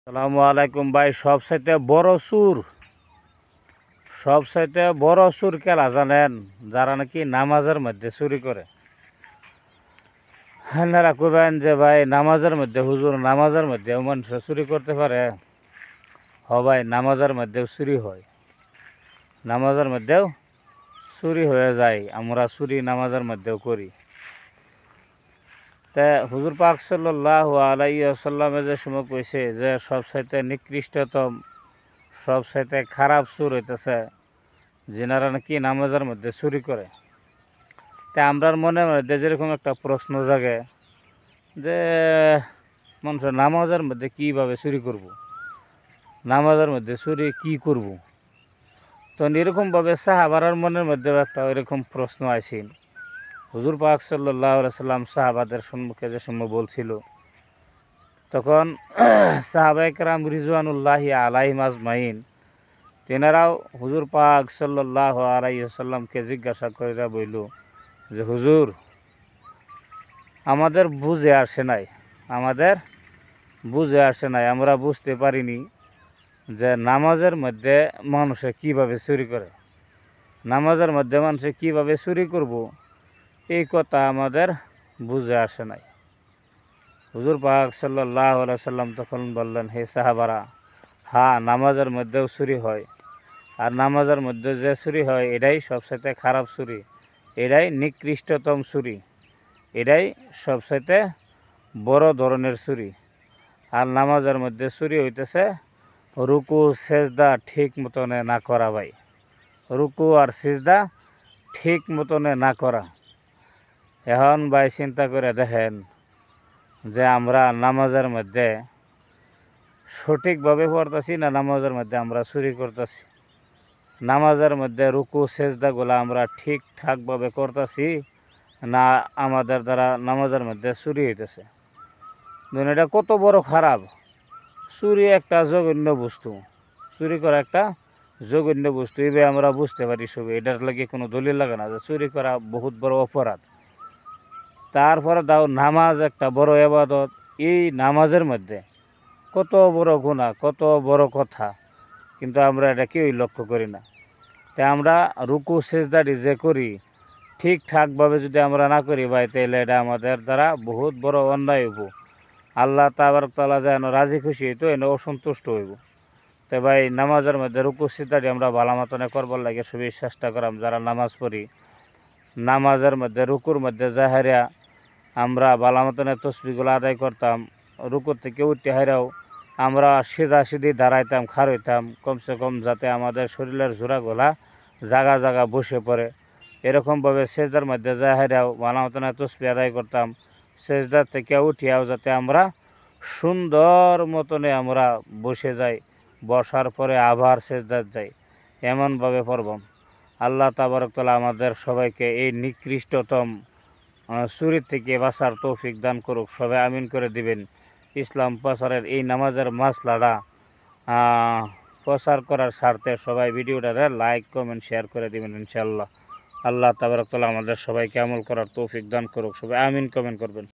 আসসালামু আলাইকুম ভাই। সবচাইতে বড় সুর খেলা জানেন? যারা নাকি নামাজের মধ্যে চুরি করে। হ্যাঁ, কইবেন যে ভাই নামাজের মধ্যে হুজুর নামাজের মধ্যেও মানুষ চুরি করতে পারে? ভাই, নামাজের মধ্যেও চুরি হয়, নামাজের মধ্যেও চুরি হয়ে যায়। আমরা চুরি নামাজের মধ্যেও করি। তা হুজুর পাক সাল্লাল্লাহু আলাইহি ওয়াসাল্লামে যে সময় কইছে যে সবচাইতে নিকৃষ্টতম সবচাইতে খারাপ সুর হইতেছে যেনারা নাকি নামাজের মধ্যে চুরি করে। তা আমরার মনে মধ্যে যেরকম একটা প্রশ্ন জাগে যে মানুষ নামাজের মধ্যে কীভাবে চুরি করব, নামাজের মধ্যে চুরি কি করব। তো এরকমভাবে সাহাবারার মনের মধ্যেও একটা এরকম প্রশ্ন আইছিল। হুজুর পাক সাল্লাল্লাহু আলাইহি সাল্লাম সাহাবাদের সম্মুখে যে সময় বলছিল, তখন সাহাবায়ে কেরাম রিজওয়ানুল্লাহি আলাইহিম আজমাইন তেনারাও হুজুর পাক সাল্লাল্লাহু আলাইহি ওয়াসাল্লামকে জিজ্ঞাসা কইরা বইল যে হুজুর, আমাদের বুঝে আসে নাই, আমরা বুঝতে পারিনি যে নামাজের মধ্যে মানুষে কিভাবে চুরি করে, নামাজের মধ্যে মানুষে কিভাবে চুরি করব, এই কথা আমাদের বুঝে আসে নাই। হুজুর পাক সাল্লাল্লাহু আলাইহি সাল্লাম তখন বললেন, হে সাহাবারা, হ্যাঁ, নামাজের মধ্যেও চুরি হয়। আর নামাজের মধ্যে যে চুরি হয় এটাই সবচাইতে খারাপ চুরি, এটাই নিকৃষ্টতম চুরি, এটাই সবচাইতে বড় ধরনের চুরি। আর নামাজের মধ্যে চুরি হইতেছে রুকু সেজদা ঠিক মতনে না করা। ভাই, রুকু আর সেজদা ঠিক মতনে না করা। এখন ভাই চিন্তা করে দেখেন যে আমরা নামাজের মধ্যে সঠিকভাবে পড়তেছি না নামাজের মধ্যে আমরা চুরি করতেছি। নামাজের মধ্যে রুকু সেজদাগুলো আমরা ঠিকঠাকভাবে করতেছি না আমাদের দ্বারা নামাজের মধ্যে চুরি হইতেছে। ধরুন, এটা কত বড় খারাপ। চুরি একটা জঘন্য বস্তু, চুরি করা একটা জঘন্য বস্তু। এবার আমরা বুঝতে পারি সবই, এটার লাগে কোনো দলিল লাগে না যে চুরি করা বহুত বড় অপরাধ। তারপরে দাও নামাজ একটা বড় ইবাদত, এই নামাজের মধ্যে কত বড় গুনাহ, কত বড় কথা, কিন্তু আমরা এটা কেউই লক্ষ্য করি না। তাই আমরা রুকু সেজদাটি যে করি ঠিকঠাকভাবে যদি আমরা না করি ভাই, তাহলে এটা আমাদের দ্বারা বহুত বড় অন্যায় হইব। আল্লাহ তাবারক তাআলা যেন রাজি খুশি হইতো, এনে অসন্তুষ্ট হইব। তো ভাই, নামাজের মধ্যে রুকু সিজদাটি আমরা ভালো মতনে করবার লাগে সবই চেষ্টা করাম। যারা নামাজ পড়ি, নামাজের মধ্যে রুকুর মধ্যে জাহেরিয়া আমরা ভালো মতনে তসবিহগুলো আদায় করতাম। রুকুর থেকে উঠতে হাইরাও আমরা সিধি দাঁড়াইতাম, খাড় হইতাম, কমসে কম যাতে আমাদের শরীরের জোড়াগুলা জাগা জাগা বসে পড়ে। এরকমভাবে সেজদার মধ্যে জাহেরিয়াও ভালো মতনে তসবিহ আদায় করতাম। সেজদার থেকে উঠিয়াও যাতে আমরা সুন্দর মতনে আমরা বসে যাই, বসার পরে আবার সেজদার যাই, এমনভাবে পড়বাম। আল্লাহ তাবারক তাআলা আমাদের সবাইকে এই নিকৃষ্টতম চুরির থেকে বাঁচার তৌফিক দান করুক। সবাই আমিন করে দিবেন। ইসলাম প্রচারের এই নামাজের মাসলাটা প্রচার করার স্বার্থে সবাই ভিডিওটারে লাইক কমেন্ট শেয়ার করে দিবেন ইনশাআল্লাহ। আল্লাহ তাবারক তাআলা আমাদের সবাইকে আমল করার তৌফিক দান করুক। সবাই আমিন কমেন্ট করবেন।